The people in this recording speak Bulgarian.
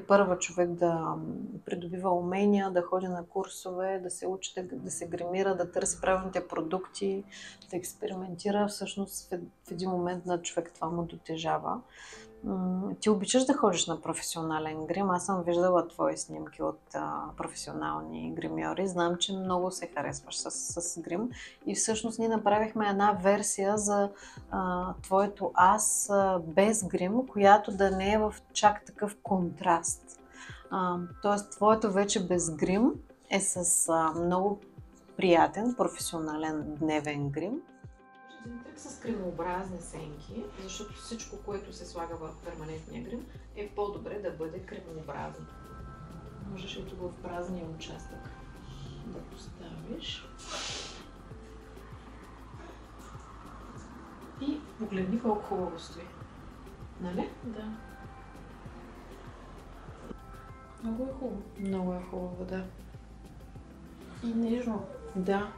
Първа човек да придобива умения, да ходи на курсове, да се учи, да се гримира, да търси правилните продукти, да експериментира. Всъщност в един момент на човек това му дотежава. Ти обичаш да ходиш на професионален грим. Аз съм виждала твои снимки от професионални гримьори. Знам, че много се харесваш с грим. И всъщност ние направихме една версия за твоето аз без грим, която да не е в чак такъв контраст. Тоест, твоето вече без грим е с много приятен, професионален дневен грим. Един трик с кремообразни сенки, защото всичко, което се слага в перманентния грим, е по-добре да бъде кремообразно. Можеш и тук в празния участък да поставиш. И погледни колко хубаво стои. Нали? Да. Много е хубаво. Много е хубаво, да. И нежно. Да.